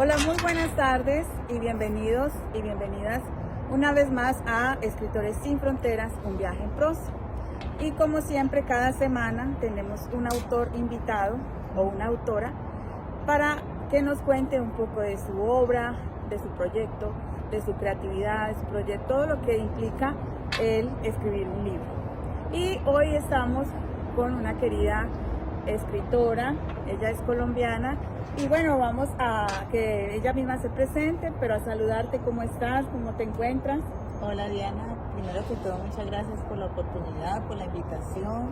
Hola, muy buenas tardes y bienvenidos y bienvenidas una vez más a Escritores Sin Fronteras, un viaje en prosa. Y como siempre, cada semana tenemos un autor invitado o una autora para que nos cuente un poco de su obra, de su proyecto, de su creatividad, de su proyecto, todo lo que implica el escribir un libro. Y hoy estamos con una querida escritora, ella es colombiana y bueno, vamos a que ella misma se presente, pero a saludarte. ¿Cómo estás? ¿Cómo te encuentras? Hola Diana, primero que todo muchas gracias por la oportunidad, por la invitación.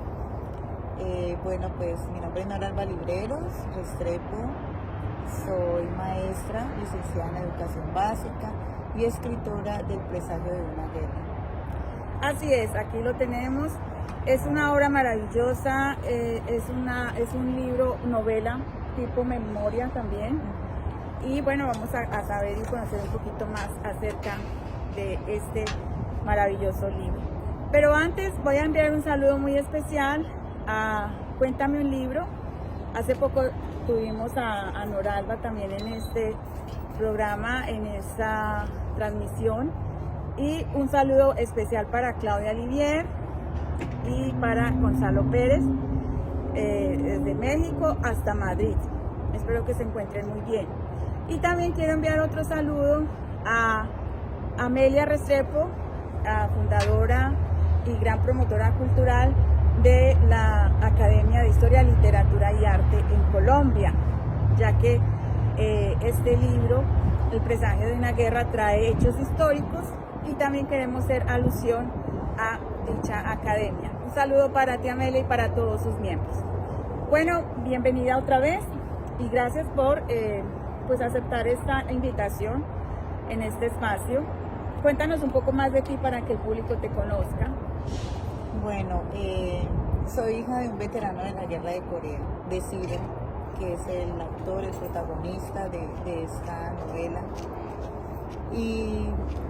Bueno, pues mi nombre es Noralba Libreros Restrepo, soy maestra, licenciada en Educación Básica y escritora del Presagio de una Guerra. Así es, aquí lo tenemos. Es una obra maravillosa, es un libro, novela, tipo memoria también. Y bueno, vamos a saber y conocer un poquito más acerca de este maravilloso libro. Pero antes voy a enviar un saludo muy especial a Cuéntame un libro. Hace poco tuvimos a Noralba también en este programa, en esta transmisión. Y un saludo especial para Claudia Olivier y para Gonzalo Pérez, desde México hasta Madrid. Espero que se encuentren muy bien. Y también quiero enviar otro saludo a Amelia Restrepo, fundadora y gran promotora cultural de la Academia de Historia, Literatura y Arte en Colombia, ya que este libro, El Presagio de una Guerra, trae hechos históricos y también queremos hacer alusión a dicha academia. Un saludo para ti, Amelia, y para todos sus miembros. Bueno, bienvenida otra vez y gracias por pues aceptar esta invitación en este espacio. Cuéntanos un poco más de ti para que el público te conozca. Bueno, soy hija de un veterano de la Guerra de Corea, de Siren, que es el autor, el protagonista de esta novela. Y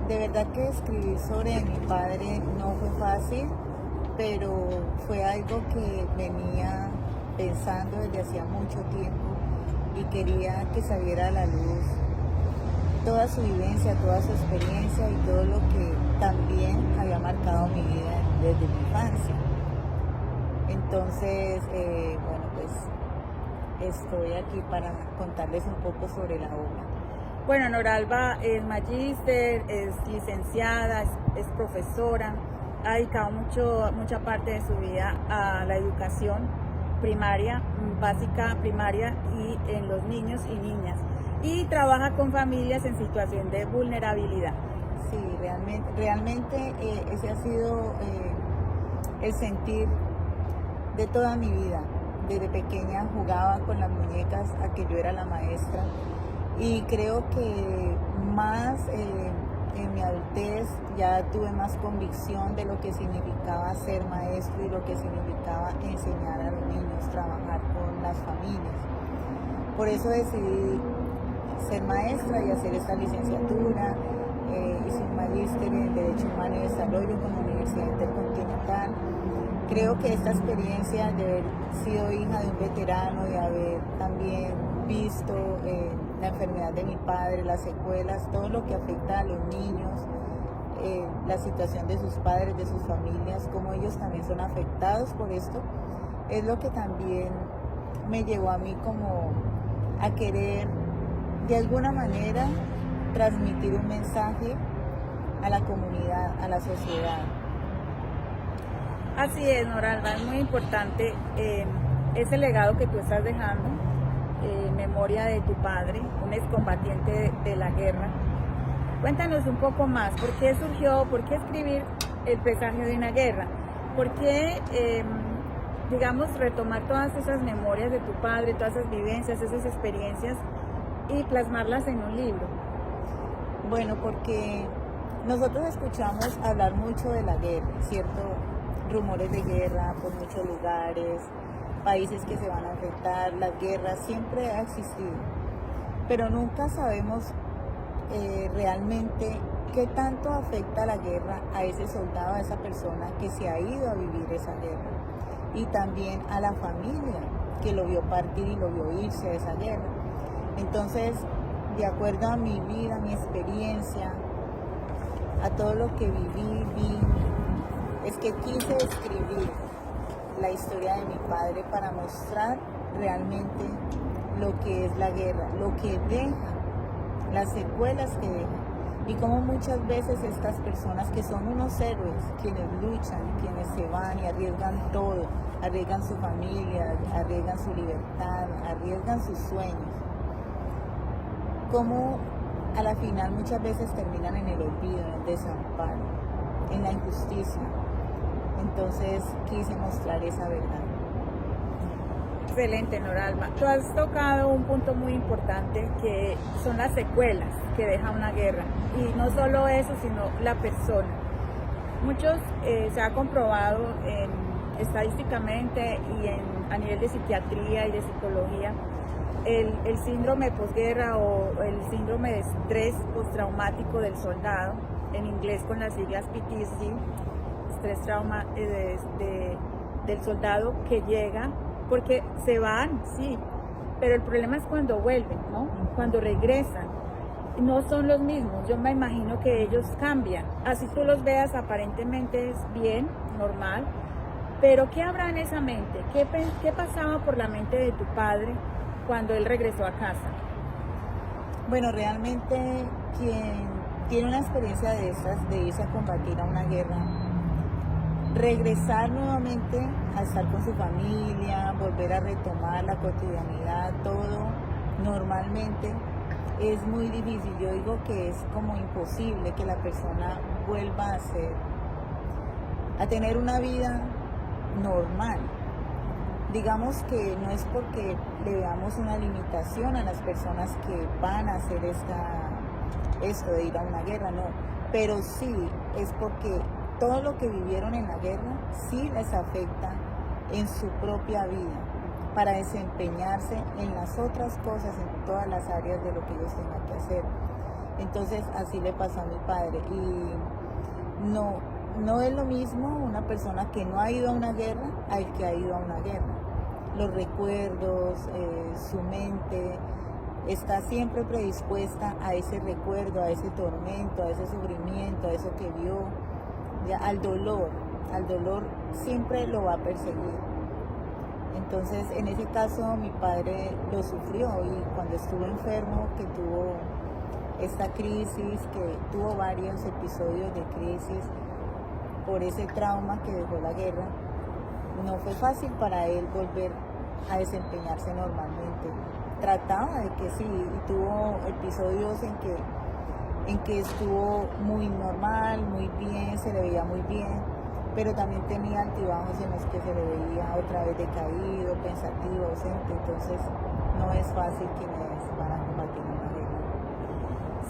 de verdad que escribir sobre mi padre no fue fácil, pero fue algo que venía pensando desde hacía mucho tiempo y quería que saliera a la luz toda su vivencia, toda su experiencia y todo lo que también había marcado mi vida desde mi infancia. Entonces, bueno, pues estoy aquí para contarles un poco sobre la obra. Bueno, Noralba es magíster, es licenciada, es profesora, ha dedicado mucha parte de su vida a la educación primaria, básica, primaria y en los niños y niñas. Y trabaja con familias en situación de vulnerabilidad. Sí, realmente ese ha sido el sentir de toda mi vida. Desde pequeña jugaba con las muñecas a que yo era la maestra. Y creo que más en mi adultez ya tuve más convicción de lo que significaba ser maestro y lo que significaba enseñar a los niños, trabajar con las familias. Por eso decidí ser maestra y hacer esta licenciatura. Hice un magíster en Derecho Humano y Desarrollo con la Universidad Intercontinental. Creo que esta experiencia de haber sido hija de un veterano, de haber también visto la enfermedad de mi padre, las secuelas, todo lo que afecta a los niños, la situación de sus padres, de sus familias, cómo ellos también son afectados por esto, es lo que también me llevó a mí como a querer de alguna manera transmitir un mensaje a la comunidad, a la sociedad. Así es, Noralba, es muy importante ese legado que tú estás dejando, memoria de tu padre, un excombatiente de la guerra. Cuéntanos un poco más, ¿por qué surgió, por qué escribir El Presagio de una Guerra? ¿Por qué, digamos, retomar todas esas memorias de tu padre, todas esas vivencias, esas experiencias y plasmarlas en un libro? Bueno, porque nosotros escuchamos hablar mucho de la guerra, ¿cierto? Rumores de guerra por muchos lugares, países que se van a enfrentar, las guerras siempre ha existido, pero nunca sabemos realmente qué tanto afecta la guerra a ese soldado, a esa persona que se ha ido a vivir esa guerra, y también a la familia que lo vio partir y lo vio irse a esa guerra. Entonces, de acuerdo a mi vida, mi experiencia, a todo lo que vi, es que quise escribir la historia de mi padre para mostrar realmente lo que es la guerra, lo que deja, las secuelas que deja. Y como muchas veces estas personas que son unos héroes, quienes luchan, quienes se van y arriesgan todo, arriesgan su familia, arriesgan su libertad, arriesgan sus sueños, como a la final muchas veces terminan en el olvido, en el desamparo, en la injusticia. Entonces quise mostrar esa verdad. Excelente, Noralma. Tú has tocado un punto muy importante que son las secuelas que deja una guerra. Y no solo eso, sino la persona. Muchos se ha comprobado estadísticamente y a nivel de psiquiatría y de psicología el síndrome posguerra o el síndrome de estrés postraumático del soldado, en inglés con las siglas PTSD, estrés trauma del soldado que llega. Porque se van, sí, pero el problema es cuando vuelven, ¿no? Cuando regresan. No son los mismos, yo me imagino que ellos cambian. Así tú los veas, aparentemente es bien, normal, pero ¿qué habrá en esa mente? ¿Qué pasaba por la mente de tu padre cuando él regresó a casa? Bueno, realmente quien tiene una experiencia de esas, de irse a combatir a una guerra, regresar nuevamente a estar con su familia, volver a retomar la cotidianidad, todo normalmente, es muy difícil. Yo digo que es como imposible que la persona vuelva a tener una vida normal. Digamos que no es porque le veamos una limitación a las personas que van a hacer esto de ir a una guerra, no, pero sí es porque todo lo que vivieron en la guerra sí les afecta en su propia vida para desempeñarse en las otras cosas, en todas las áreas de lo que ellos tengan que hacer. Entonces así le pasó a mi padre y no es lo mismo una persona que no ha ido a una guerra al que ha ido a una guerra. Los recuerdos, su mente está siempre predispuesta a ese recuerdo, a ese tormento, a ese sufrimiento, a eso que vio. Al dolor siempre lo va a perseguir. Entonces, en ese caso, mi padre lo sufrió y cuando estuvo enfermo, que tuvo esta crisis, que tuvo varios episodios de crisis por ese trauma que dejó la guerra, no fue fácil para él volver a desempeñarse normalmente. Trataba de que sí, y tuvo episodios en que estuvo muy normal, muy bien, se le veía muy bien, pero también tenía altibajos en los que se le veía otra vez decaído, pensativo, ausente. Entonces no es fácil quienes van a combatir una guerra.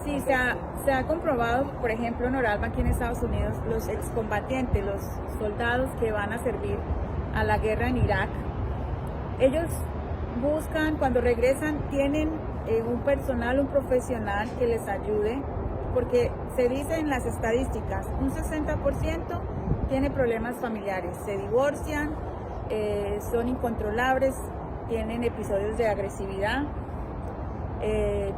Sí, se ha comprobado, por ejemplo, Noralma, aquí en Estados Unidos, los excombatientes, los soldados que van a servir a la guerra en Irak, ellos buscan, cuando regresan, tienen un personal, un profesional que les ayude, porque se dice en las estadísticas, un 60% tiene problemas familiares, se divorcian, son incontrolables, tienen episodios de agresividad,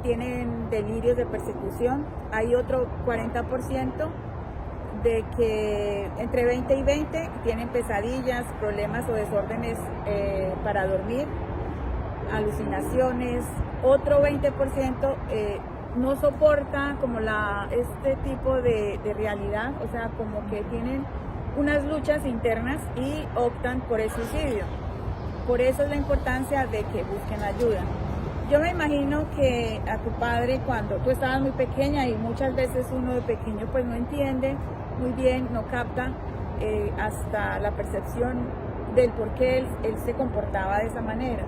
tienen delirios de persecución. Hay otro 40% de que entre 20 y 20 tienen pesadillas, problemas o desórdenes para dormir, alucinaciones. Otro 20% no soporta como este tipo de realidad, o sea, como que tienen unas luchas internas y optan por el suicidio. Por eso es la importancia de que busquen ayuda. Yo me imagino que a tu padre, cuando tú estabas muy pequeña, y muchas veces uno de pequeño pues no entiende muy bien, no capta hasta la percepción del por qué él se comportaba de esa manera,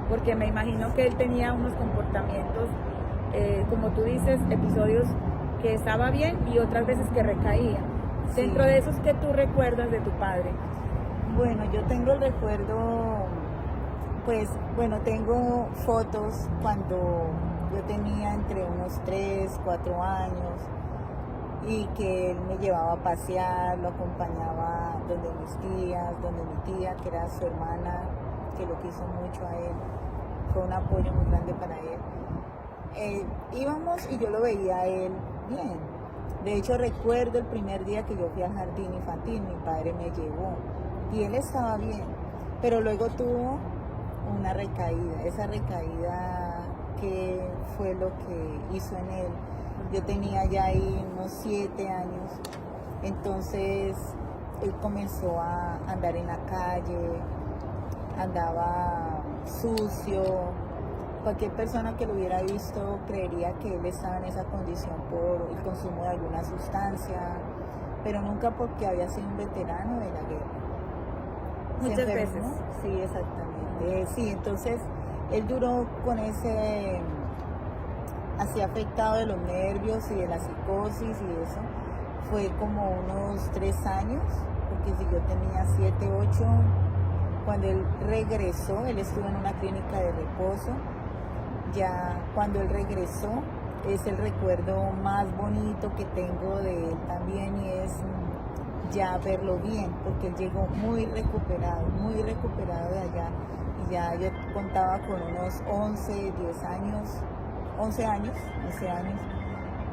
porque me imagino que él tenía unos comportamientos, como tú dices, episodios que estaba bien y otras veces que recaía. Sí. Dentro de esos, ¿qué tú recuerdas de tu padre? Bueno, yo tengo el recuerdo, pues, bueno, tengo fotos cuando yo tenía entre unos 3, 4 años y que él me llevaba a pasear, lo acompañaba donde mis tías, donde mi tía, que era su hermana, que lo quiso mucho a él, fue un apoyo muy grande para él. íbamos y yo lo veía a él bien. De hecho, recuerdo el primer día que yo fui al jardín infantil, mi padre me llevó y él estaba bien, pero luego tuvo una recaída. Esa recaída, ¿qué fue lo que hizo en él? Yo tenía ya ahí unos 7 años, entonces él comenzó a andar en la calle, andaba sucio. Cualquier persona que lo hubiera visto creería que él estaba en esa condición por el consumo de alguna sustancia, pero nunca porque había sido un veterano de la guerra. Muchas veces. Sí, exactamente. Sí, entonces él duró con ese, así afectado de los nervios y de la psicosis y eso. Fue como unos 3 años, porque si yo tenía 7, 8, cuando él regresó, él estuvo en una clínica de reposo. Ya cuando él regresó, es el recuerdo más bonito que tengo de él también, y es ya verlo bien, porque él llegó muy recuperado de allá, y ya yo contaba con unos 11 años,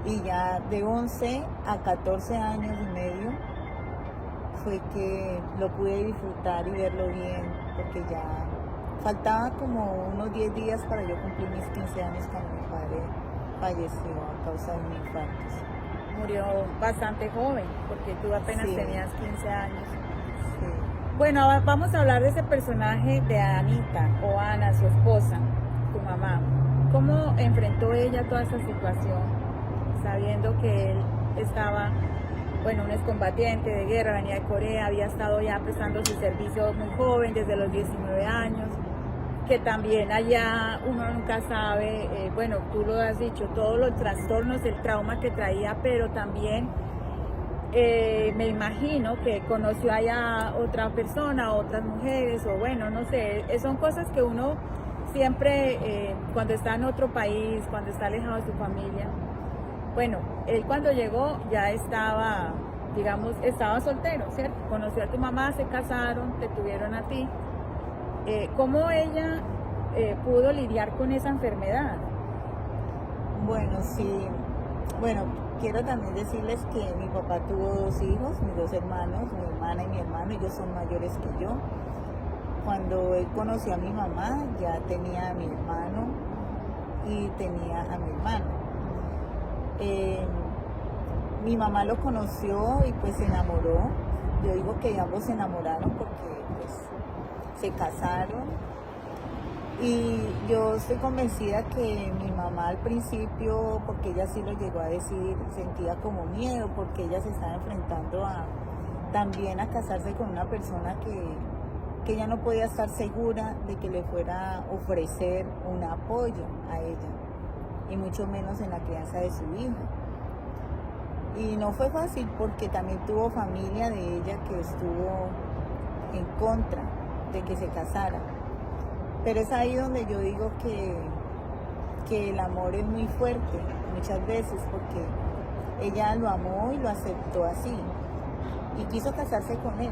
y ya de 11 a 14 años y medio fue que lo pude disfrutar y verlo bien, porque ya faltaba como unos 10 días para yo cumplir mis 15 años cuando mi padre falleció a causa de un infarto. Murió bastante joven, porque tú apenas Sí. tenías 15 años. Sí. Bueno, vamos a hablar de ese personaje de Anita, o Ana, su esposa, tu mamá. ¿Cómo enfrentó ella toda esa situación, sabiendo que él estaba, bueno, un excombatiente de guerra, venía de Corea, había estado ya prestando su servicio muy joven, desde los 19 años, que también allá uno nunca sabe, bueno, tú lo has dicho, todos los trastornos, el trauma que traía, pero también me imagino que conoció allá otra persona, otras mujeres, o bueno, no sé, son cosas que uno siempre, cuando está en otro país, cuando está alejado de su familia. Bueno, él cuando llegó ya estaba, digamos, estaba soltero, ¿cierto? Conoció a tu mamá, se casaron, te tuvieron a ti. ¿Cómo ella pudo lidiar con esa enfermedad? Bueno, sí. Bueno, quiero también decirles que mi papá tuvo 2 hijos, mis 2 hermanos, mi hermana y mi hermano. Ellos son mayores que yo. Cuando él conoció a mi mamá, ya tenía a mi hermano y tenía a mi hermano. Mi mamá lo conoció y pues se enamoró. Yo digo que ambos se enamoraron porque pues se casaron, y yo estoy convencida que mi mamá al principio, porque ella sí lo llegó a decir, sentía como miedo porque ella se estaba enfrentando también a casarse con una persona que ella no podía estar segura de que le fuera a ofrecer un apoyo a ella, y mucho menos en la crianza de su hija. Y no fue fácil porque también tuvo familia de ella que estuvo en contra de que se casara. Pero es ahí donde yo digo que el amor es muy fuerte muchas veces, porque ella lo amó y lo aceptó así, y quiso casarse con él,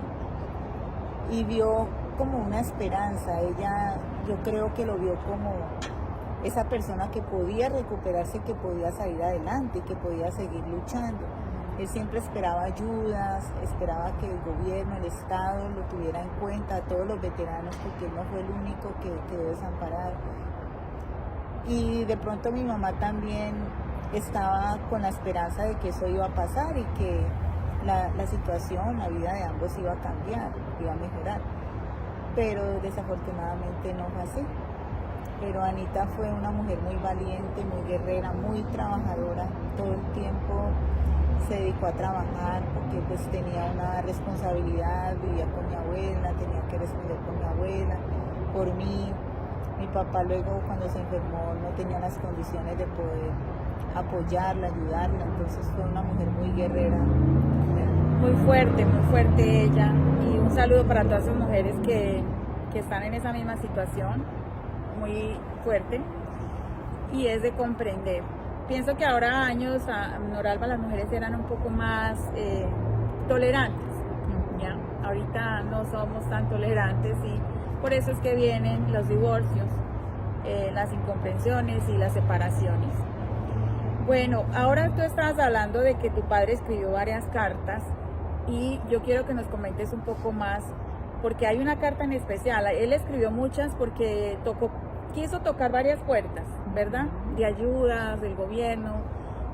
y vio como una esperanza. Ella, yo creo que lo vio como esa persona que podía recuperarse, que podía salir adelante, que podía seguir luchando. Él siempre esperaba ayudas, esperaba que el gobierno, el Estado lo tuviera en cuenta, a todos los veteranos, porque él no fue el único que quedó desamparado. Y de pronto mi mamá también estaba con la esperanza de que eso iba a pasar y que la situación, la vida de ambos iba a cambiar, iba a mejorar. Pero desafortunadamente no fue así. Pero Anita fue una mujer muy valiente, muy guerrera, muy trabajadora. Todo el tiempo se dedicó a trabajar porque pues tenía una responsabilidad, vivía con mi abuela, tenía que responder con mi abuela, por mí. Mi papá luego, cuando se enfermó, no tenía las condiciones de poder apoyarla, ayudarla, entonces fue una mujer muy guerrera. Muy fuerte ella, y un saludo para todas esas mujeres que están en esa misma situación, muy fuerte, y es de comprender. Pienso que ahora años, Noralba, las mujeres eran un poco más tolerantes, ¿ya? Ahorita no somos tan tolerantes, y por eso es que vienen los divorcios, las incomprensiones y las separaciones. Bueno, ahora tú estabas hablando de que tu padre escribió varias cartas y yo quiero que nos comentes un poco más, porque hay una carta en especial. Él escribió muchas porque quiso tocar varias puertas, ¿verdad? De ayudas, del gobierno,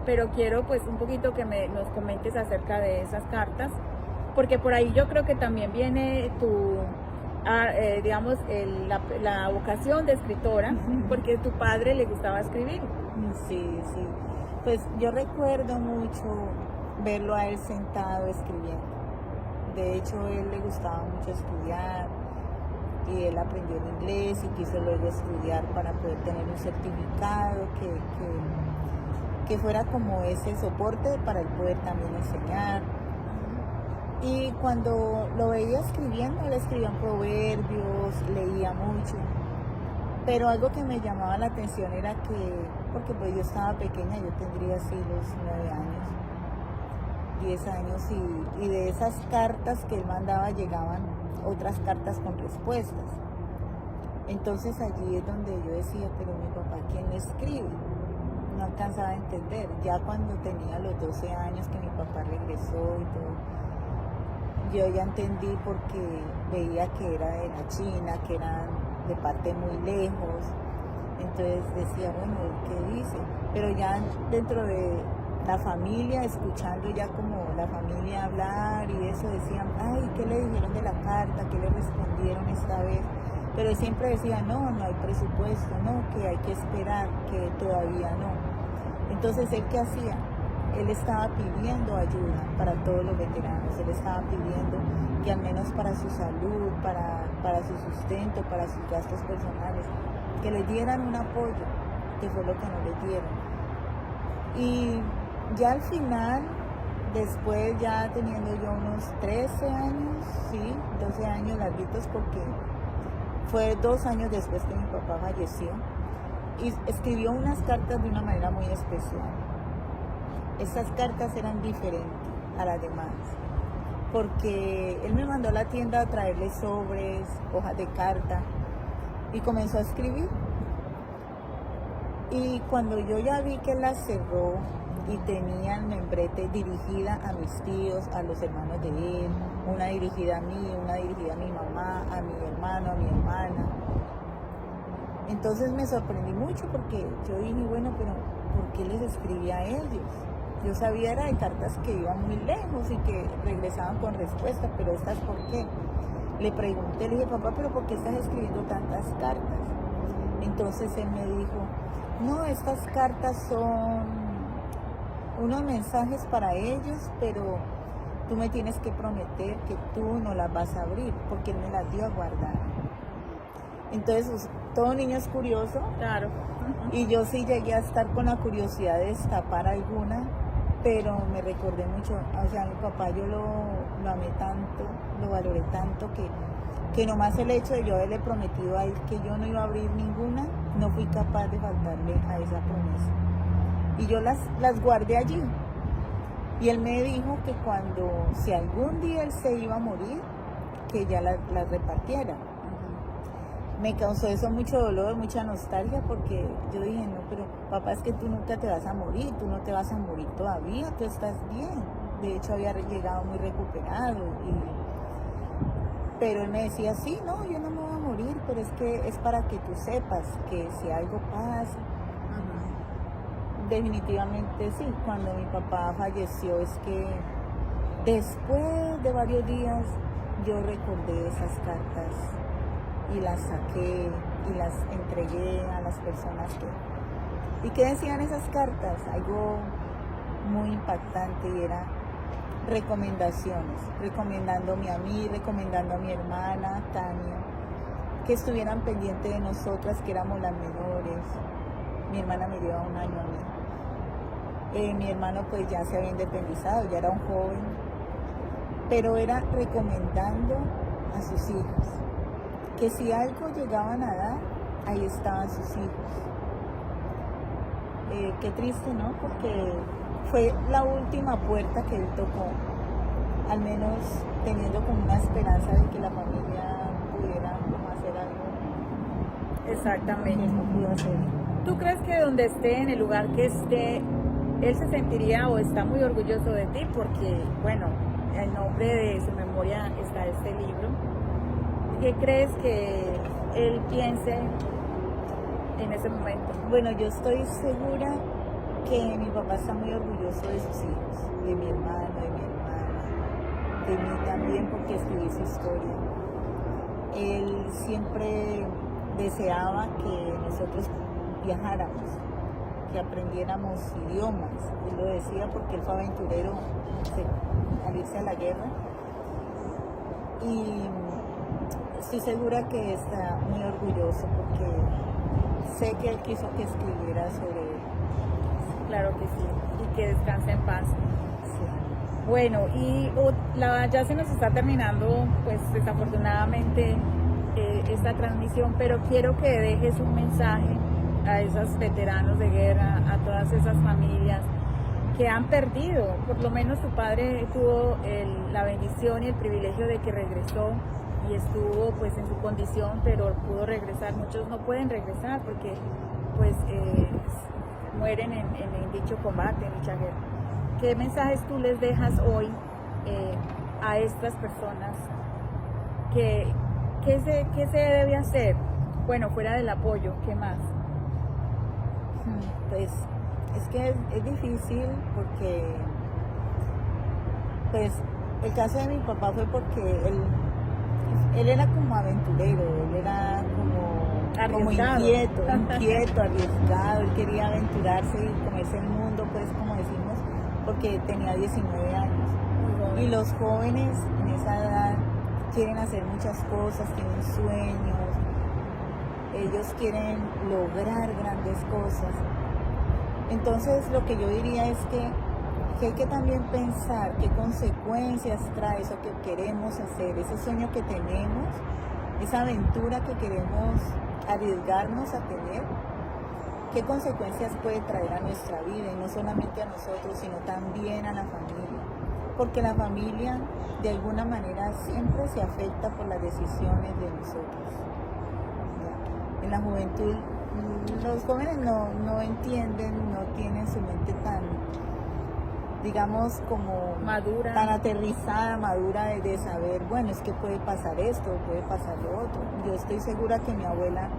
pero quiero pues un poquito que nos comentes acerca de esas cartas, porque por ahí yo creo que también viene digamos, la vocación de escritora, porque a tu padre le gustaba escribir. Sí, sí. Pues yo recuerdo mucho verlo a él sentado escribiendo. De hecho, a él le gustaba mucho estudiar y él aprendió el inglés y quiso luego estudiar para poder tener un certificado que fuera como ese soporte para él poder también enseñar. Y cuando lo veía escribiendo, él escribía proverbios, leía mucho. Pero algo que me llamaba la atención era porque pues yo estaba pequeña, yo tendría así los 9 años, 10 años, y de esas cartas que él mandaba llegaban otras cartas con respuestas. Entonces allí es donde yo decía, pero mi papá, ¿quién escribe? No alcanzaba a entender. Ya cuando tenía los 12 años que mi papá regresó y todo, yo ya entendí porque veía que era de la China, que eran de parte muy lejos. Entonces decía, bueno, ¿qué dice? Pero ya dentro de la familia, escuchando ya como la familia hablar y eso, decían, ay, ¿qué le dijeron de la carta? ¿Qué le respondieron esta vez? Pero él siempre decía, no hay presupuesto, no, que hay que esperar, que todavía no. Entonces, ¿él qué hacía? Él estaba pidiendo ayuda para todos los veteranos, él estaba pidiendo que al menos para su salud, para su sustento, para sus gastos personales, que le dieran un apoyo, que fue lo que no le dieron. Y ya al final, después ya teniendo yo unos 13 años, sí, 12 años larguitos, porque fue 2 años después que mi papá falleció, y escribió unas cartas de una manera muy especial. Estas cartas eran diferentes a las demás, porque él me mandó a la tienda a traerle sobres, hojas de carta, y comenzó a escribir. Y cuando yo ya vi que la cerró y tenía el membrete dirigida a mis tíos, a los hermanos de él, una dirigida a mí, una dirigida a mi mamá, a mi hermano, a mi hermana. Entonces me sorprendí mucho porque yo dije, bueno, pero ¿por qué les escribía a ellos? Yo sabía era de cartas que iban muy lejos y que regresaban con respuesta, pero estas ¿por qué? Le pregunté, le dije, papá, pero ¿por qué estás escribiendo tantas cartas? Entonces él me dijo, no, estas cartas son unos mensajes para ellos, pero tú me tienes que prometer que tú no las vas a abrir, porque él me las dio a guardar. Entonces, todo niño es curioso. Claro. Y yo sí llegué a estar con la curiosidad de destapar alguna, pero me recordé mucho, o sea, mi papá yo lo amé tanto, lo valoré tanto, que nomás el hecho de yo haberle prometido a él que yo no iba a abrir ninguna, no fui capaz de faltarle a esa promesa. Y yo las guardé allí. Y él me dijo que si algún día él se iba a morir, que ya las repartiera. Me causó eso mucho dolor, mucha nostalgia, porque yo dije, no, pero papá, es que tú nunca te vas a morir, tú no te vas a morir todavía, tú estás bien. De hecho, había llegado muy recuperado. Pero él me decía, sí, no, yo no me voy a morir, pero es que es para que tú sepas que si algo pasa. Definitivamente sí, cuando mi papá falleció, es que después de varios días yo recordé esas cartas y las saqué y las entregué a las personas ¿Y qué decían esas cartas? Algo muy impactante, y era recomendaciones, recomendándome a mí, recomendando a mi hermana Tania, que estuvieran pendientes de nosotras, que éramos las menores. Mi hermana me lleva 1 año a mí. Mi hermano pues ya se había independizado, ya era un joven, pero era recomendando a sus hijos, que si algo llegaban a dar, ahí estaban sus hijos. Qué triste, ¿no? Porque fue la última puerta que él tocó, al menos teniendo como una esperanza de que la familia pudiera como hacer algo Exactamente. él no pudo hacer. ¿Tú crees que donde esté, en el lugar que esté, él se sentiría o está muy orgulloso de ti? Porque, bueno, en nombre de su memoria está este libro. ¿Qué crees que él piense en ese momento? Bueno, yo estoy segura que mi papá está muy orgulloso de sus hijos, de mi hermano, de mi hermana, de mí también porque escribí su historia. Él siempre deseaba que nosotros viajáramos, que aprendiéramos idiomas. Él lo decía porque él fue aventurero al irse a la guerra. Y estoy segura que está muy orgulloso porque sé que él quiso que escribiera sobre él. Claro que sí, y que descanse en paz. Sí. Bueno, y ya se nos está terminando, pues desafortunadamente, esta transmisión, pero quiero que dejes un mensaje a esos veteranos de guerra, a todas esas familias que han perdido. Por lo menos tu padre tuvo la bendición y el privilegio de que regresó y estuvo pues en su condición, pero pudo regresar. Muchos no pueden regresar porque pues mueren en dicho combate, en dicha guerra. ¿Qué mensajes tú les dejas hoy a estas personas? ¿Qué se debe hacer? Bueno, fuera del apoyo, ¿qué más? Pues es que es difícil porque pues el caso de mi papá fue porque él era como aventurero, él era como inquieto, arriesgado, él quería aventurarse y comerse el mundo, pues como decimos, porque tenía 19 años. Y los jóvenes en esa edad quieren hacer muchas cosas, tienen sueños, ellos quieren lograr grandes cosas. Entonces lo que yo diría es que hay que también pensar qué consecuencias trae eso que queremos hacer, ese sueño que tenemos, esa aventura que queremos arriesgarnos a tener, qué consecuencias puede traer a nuestra vida, y no solamente a nosotros, sino también a la familia, porque la familia de alguna manera siempre se afecta por las decisiones de nosotros. En la juventud, los jóvenes no entienden, no tienen su mente tan, digamos, como madura, tan aterrizada, madura de saber, bueno, es que puede pasar esto, puede pasar lo otro. Yo estoy segura que mi abuela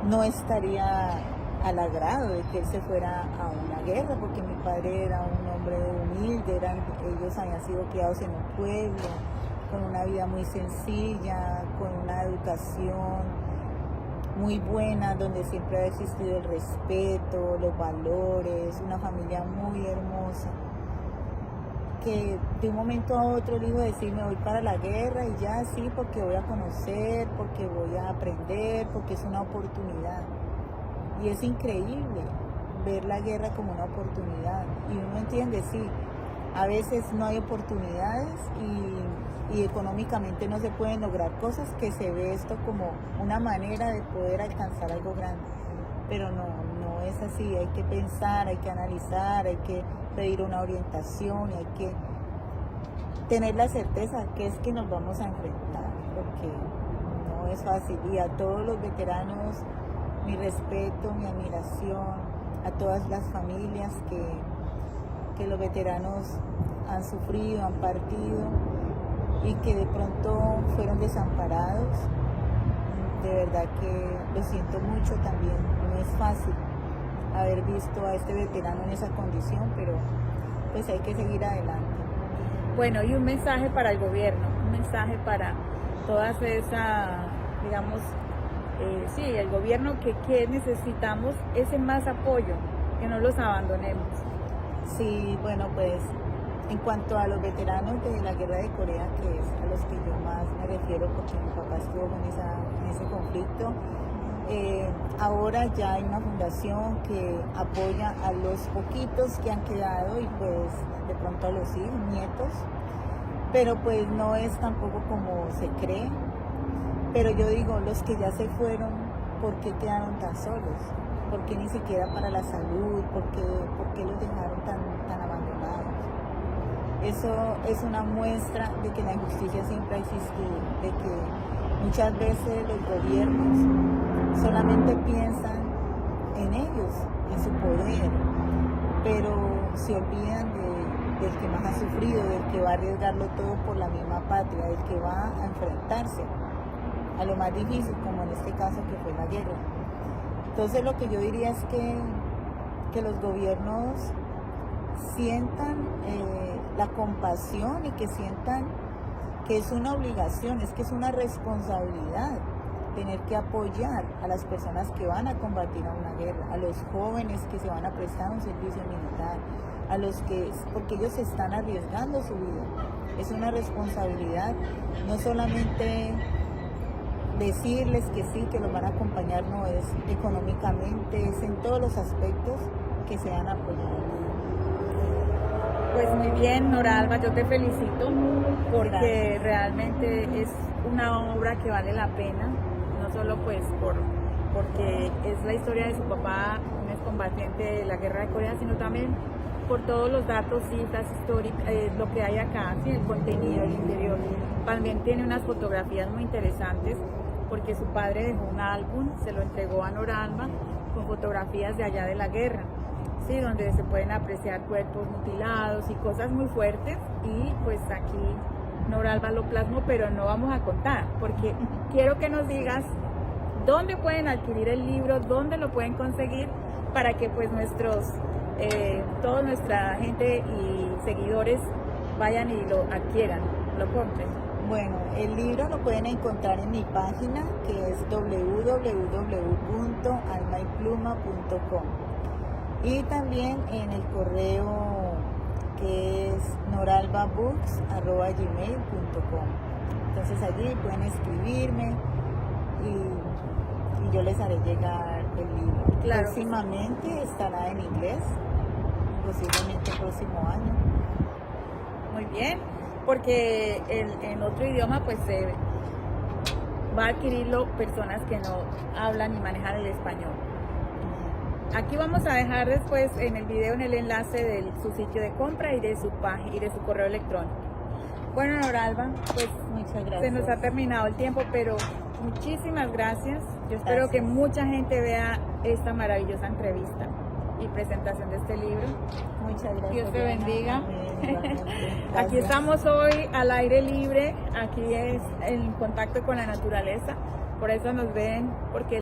no estaría al agrado de que él se fuera a una guerra, porque mi padre era un hombre humilde, ellos habían sido criados en un pueblo, con una vida muy sencilla, con una educación muy buena, donde siempre ha existido el respeto, los valores, una familia muy hermosa, que de un momento a otro el hijo decir me voy para la guerra y ya sí, porque voy a conocer, porque voy a aprender, porque es una oportunidad. Y es increíble ver la guerra como una oportunidad. Y uno entiende, sí, a veces no hay oportunidades y económicamente no se pueden lograr cosas, que se ve esto como una manera de poder alcanzar algo grande. Pero no es así, hay que pensar, hay que analizar, hay que pedir una orientación y hay que tener la certeza que es que nos vamos a enfrentar, porque no es fácil. Y a todos los veteranos, mi respeto, mi admiración, a todas las familias que los veteranos han sufrido, han partido y que de pronto fueron desamparados. De verdad que lo siento mucho también, no es fácil haber visto a este veterano en esa condición, pero pues hay que seguir adelante. Bueno, y un mensaje para el gobierno, un mensaje para todas esas, digamos, sí, el gobierno que necesitamos ese más apoyo, que no los abandonemos. Sí, bueno, pues en cuanto a los veteranos de la guerra de Corea, que es a los que yo más me refiero porque mi papá estuvo en ese conflicto, ahora ya hay una fundación que apoya a los poquitos que han quedado y pues de pronto a los hijos, nietos, pero pues no es tampoco como se cree. Pero yo digo, los que ya se fueron, ¿por qué quedaron tan solos? ¿Por qué ni siquiera para la salud? ¿Por qué los dejaron tan abandonados? Eso es una muestra de que la injusticia siempre ha existido, de que Muchas veces los gobiernos solamente piensan en ellos, en su poder, pero se olvidan del que más ha sufrido, del que va a arriesgarlo todo por la misma patria, del que va a enfrentarse a lo más difícil, como en este caso que fue la guerra. Entonces lo que yo diría es que los gobiernos sientan la compasión y que sientan que es una obligación, es que es una responsabilidad tener que apoyar a las personas que van a combatir a una guerra, a los jóvenes que se van a prestar un servicio militar, a los que, porque ellos están arriesgando su vida. Es una responsabilidad, no solamente decirles que sí, que los van a acompañar, no es económicamente, es en todos los aspectos que sean apoyados. Pues muy bien, Nora Alba, yo te felicito porque Gracias. Realmente es una obra que vale la pena, no solo pues porque es la historia de su papá, un excombatiente de la guerra de Corea, sino también por todos los datos, cifras históricas, lo que hay acá, ¿sí? El contenido, el interior. También tiene unas fotografías muy interesantes porque su padre dejó un álbum, se lo entregó a Nora Alba con fotografías de allá de la guerra. Sí, donde se pueden apreciar cuerpos mutilados y cosas muy fuertes, y pues aquí Nora Alba lo plasmó, pero no vamos a contar porque quiero que nos digas dónde pueden adquirir el libro, dónde lo pueden conseguir para que pues toda nuestra gente y seguidores vayan y lo adquieran, lo compren. Bueno, el libro lo pueden encontrar en mi página, que es www.almaypluma.com, y también en el correo que es noralbabooks@gmail.com. Entonces allí pueden escribirme y yo les haré llegar el libro. Claro. Próximamente estará en inglés, posiblemente el próximo año. Muy bien, porque en otro idioma pues se va a adquirirlo personas que no hablan ni manejan el español. Aquí vamos a dejar después en el video en el enlace de su sitio de compra y de su página y de su correo electrónico. Bueno, Nora Alba, pues Muchas gracias. se nos ha terminado el tiempo, pero muchísimas gracias. Yo espero que mucha gente vea esta maravillosa entrevista y presentación de este libro. Muchas gracias. Dios te bendiga. Amén. Aquí estamos hoy al aire libre, aquí es en contacto con la naturaleza, por eso nos ven, porque